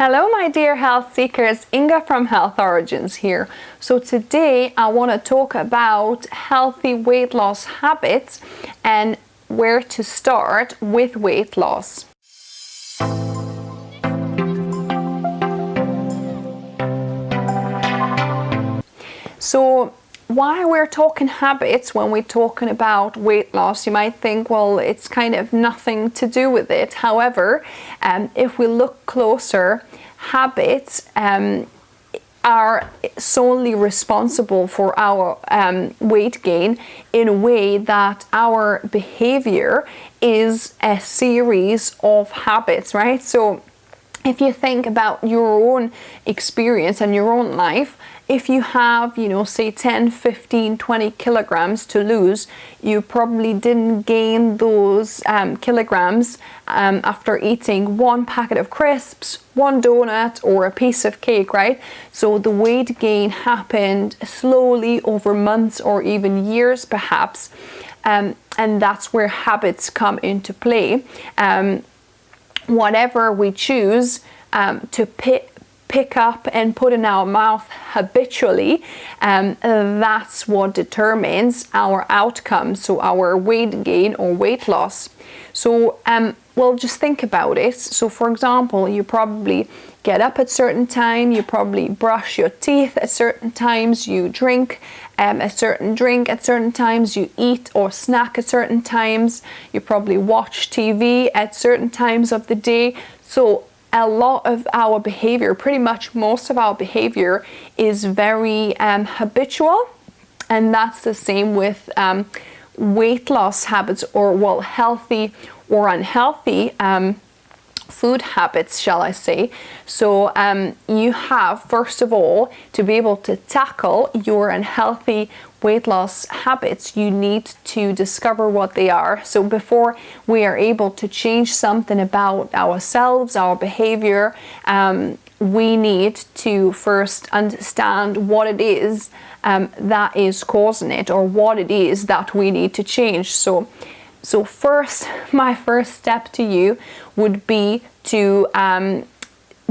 Hello my dear health seekers, Inga from Health Origins here. So today I want to talk about healthy weight loss habits and where to start with weight loss. So why we're talking habits when we're talking about weight loss, you might think, well, it's kind of nothing to do with it. However, if we look closer, habits are solely responsible for our weight gain in a way that our behavior is a series of habits, right? So if you think about your own experience and your own life, if you have, say 10, 15, 20 kilograms to lose, you probably didn't gain those kilograms after eating one packet of crisps, one donut, or a piece of cake, right? So the weight gain happened slowly over months or even years perhaps, and that's where habits come into play. Whatever we choose to pick up and put in our mouth habitually, that's what determines our outcome, so our weight gain or weight loss. So well, just think about it. So for example, you probably get up at certain time, you probably brush your teeth at certain times, you drink a certain drink at certain times, you eat or snack at certain times, you probably watch TV at certain times of the day. So a lot of our behavior, pretty much most of our behavior, is very habitual, and that's the same with weight loss habits, or well, healthy or unhealthy food habits, shall I say. So you have, first of all, to be able to tackle your unhealthy weight loss habits, you need to discover what they are. So before we are able to change something about ourselves, our behavior, we need to first understand what it is that is causing it, or what it is that we need to change. So first, my first step to you would be to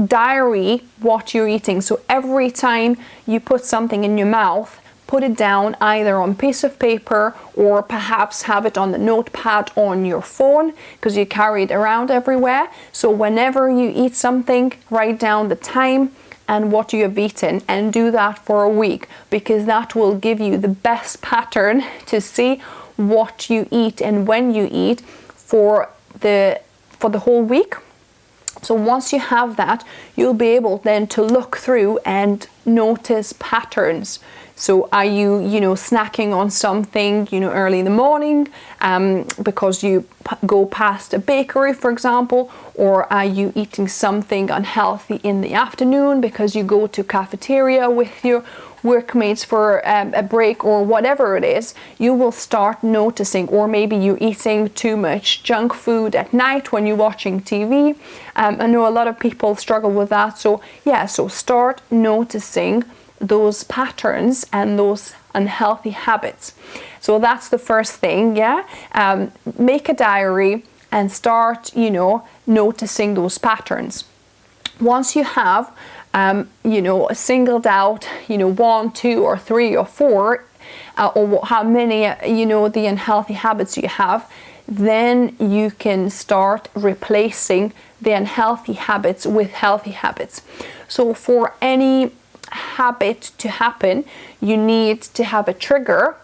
diary what you're eating. So every time you put something in your mouth, put it down either on a piece of paper, or perhaps have it on the notepad on your phone, because you carry it around everywhere. So whenever you eat something, write down the time and what you have eaten, and do that for a week, because that will give you the best pattern to see what you eat and when you eat for the whole week. So once you have that, you'll be able then to look through and notice patterns. So are you, snacking on something, early in the morning because you go past a bakery, for example, or are you eating something unhealthy in the afternoon because you go to cafeteria with your workmates for a break, or whatever it is, you will start noticing. Or maybe you're eating too much junk food at night when you're watching TV. I know a lot of people struggle with that. So start noticing those patterns and those unhealthy habits. So that's the first thing. Make a diary and start noticing those patterns. Once you have singled out 1, 2 or 3 or 4 or how many the unhealthy habits you have, then you can start replacing the unhealthy habits with healthy habits. So for any habit to happen, you need to have a trigger,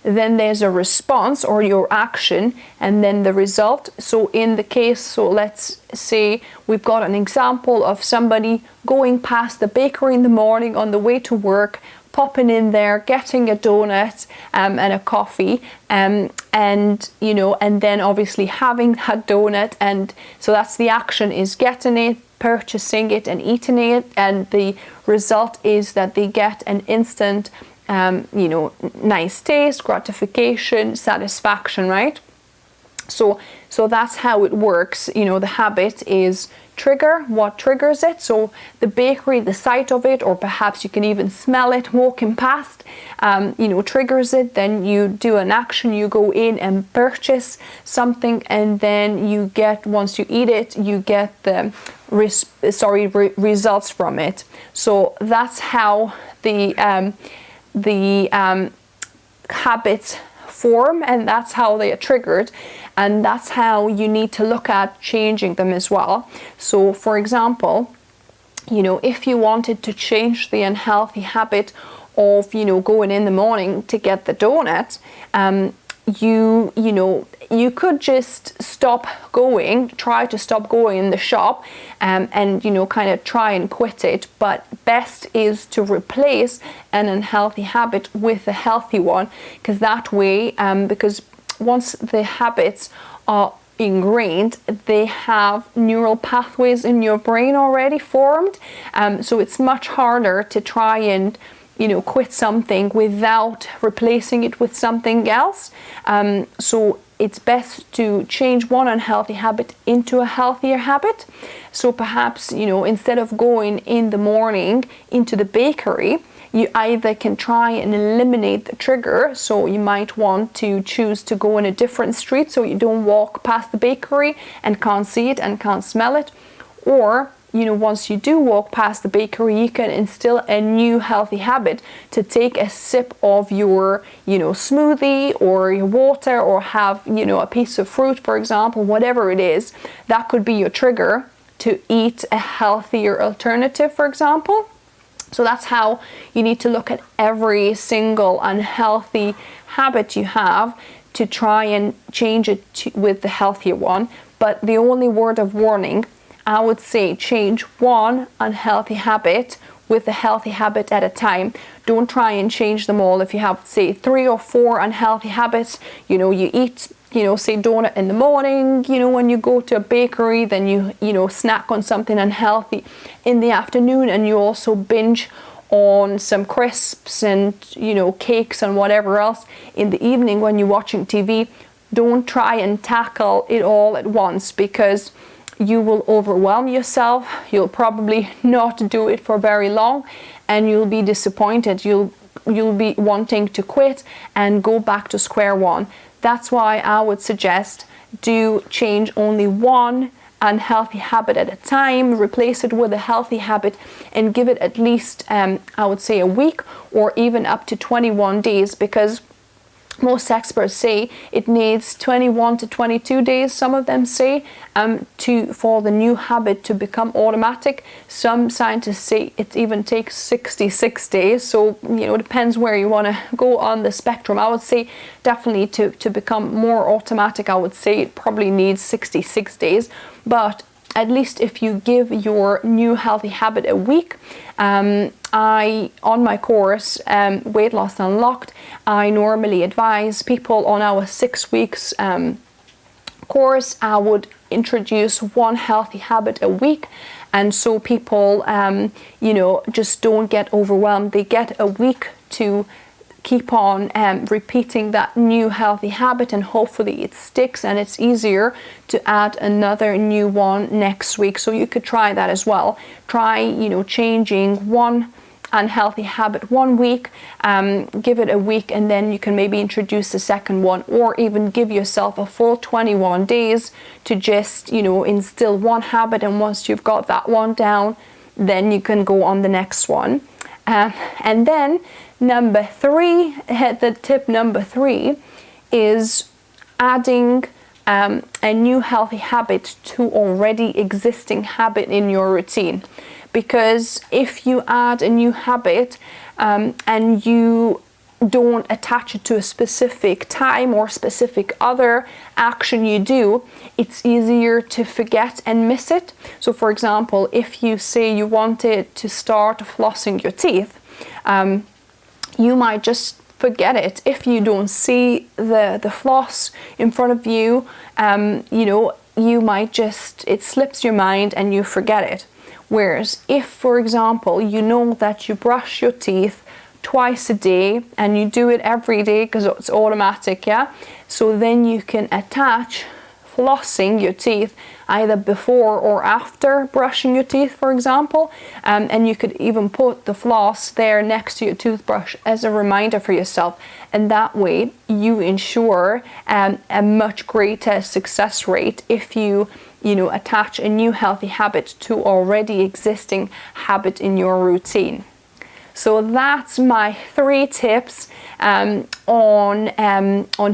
then there's a response or your action, and then the result. So in the case, so let's say we've got an example of somebody going past the bakery in the morning on the way to work, popping in there, getting a donut and a coffee, and then obviously having that donut, and so that's the action, is getting it, purchasing it and eating it, and the result is that they get an instant nice taste, gratification, satisfaction, right? So that's how it works. The habit is trigger, what triggers it. So the bakery, the sight of it, or perhaps you can even smell it walking past, triggers it. Then you do an action, you go in and purchase something, and then once you eat it, you get the results from it. So that's how the habits form, and that's how they are triggered, and that's how you need to look at changing them as well. So for example, if you wanted to change the unhealthy habit of going in the morning to get the donut, you could just try to stop going in the shop, and kind of try and quit it. But best is to replace an unhealthy habit with a healthy one, because that way, because once the habits are ingrained, they have neural pathways in your brain already formed, so it's much harder to try and quit something without replacing it with something else. So it's best to change one unhealthy habit into a healthier habit. So perhaps, instead of going in the morning into the bakery, you either can try and eliminate the trigger. So you might want to choose to go in a different street so you don't walk past the bakery and can't see it and can't smell it. Or once you do walk past the bakery, you can instill a new healthy habit to take a sip of your, smoothie or your water, or have, a piece of fruit, for example, whatever it is. That could be your trigger to eat a healthier alternative, for example. So that's how you need to look at every single unhealthy habit you have to try and change it with the healthier one. But the only word of warning, I would say, change one unhealthy habit with a healthy habit at a time. Don't try and change them all. If you have, say, 3 or 4 unhealthy habits, you eat, say donut in the morning, when you go to a bakery, then you snack on something unhealthy in the afternoon, and you also binge on some crisps and, cakes and whatever else in the evening when you're watching TV. Don't try and tackle it all at once, because you will overwhelm yourself. You'll probably not do it for very long, and you'll be disappointed. You'll be wanting to quit and go back to square one. That's why I would suggest do change only one unhealthy habit at a time, replace it with a healthy habit, and give it at least, I would say, a week or even up to 21 days, because most experts say it needs 21 to 22 days, some of them say, for the new habit to become automatic. Some scientists say it even takes 66 days. So, it depends where you want to go on the spectrum. I would say definitely to become more automatic, I would say it probably needs 66 days. But at least if you give your new healthy habit a week, on my course, Weight Loss Unlocked, I normally advise people on our 6 weeks course, I would introduce one healthy habit a week. And so people, just don't get overwhelmed. They get a week to keep on repeating that new healthy habit, and hopefully it sticks, and it's easier to add another new one next week. So you could try that as well. Try, changing one unhealthy habit 1 week, give it a week, and then you can maybe introduce the second one, or even give yourself a full 21 days to just, instill one habit, and once you've got that one down, then you can go on the next one. And then tip number 3 is adding a new healthy habit to already existing habit in your routine. Because if you add a new habit and you don't attach it to a specific time or specific other action you do, it's easier to forget and miss it. So for example, if you say you wanted to start flossing your teeth, you might just forget it. If you don't see the floss in front of you, you might just, it slips your mind and you forget it. Whereas if, for example, you know that you brush your teeth twice a day and you do it every day because it's automatic, yeah? So then you can attach flossing your teeth either before or after brushing your teeth, for example, and you could even put the floss there next to your toothbrush as a reminder for yourself, and that way you ensure a much greater success rate if you attach a new healthy habit to already existing habit in your routine. So that's my 3 tips on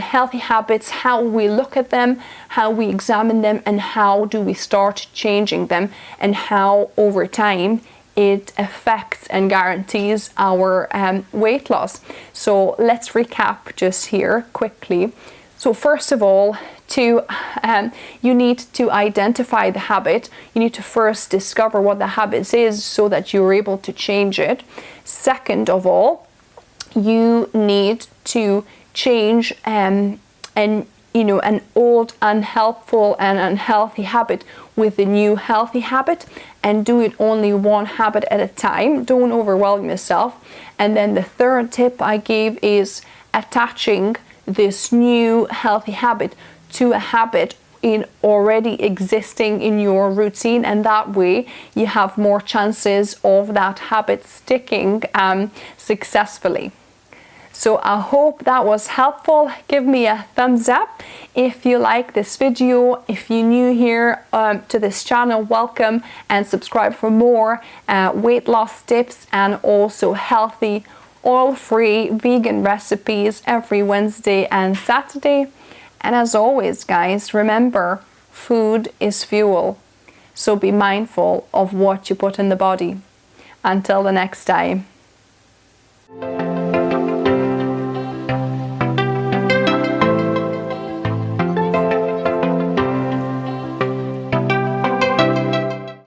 healthy habits, how we look at them, how we examine them, and how do we start changing them, and how over time it affects and guarantees our weight loss. So let's recap just here quickly. So first of all, you need to identify the habit. You need to first discover what the habit is so that you're able to change it. Second of all, you need to change an old unhelpful and unhealthy habit with a new healthy habit, and do it only one habit at a time. Don't overwhelm yourself. And then the third tip I gave is attaching this new healthy habit to a habit already existing in your routine, and that way you have more chances of that habit sticking successfully. So I hope that was helpful. Give me a thumbs up if you like this video. If you're new here to this channel, welcome, and subscribe for more weight loss tips and also healthy, oil-free vegan recipes every Wednesday and Saturday. And as always, guys, remember, food is fuel. So be mindful of what you put in the body. Until the next time.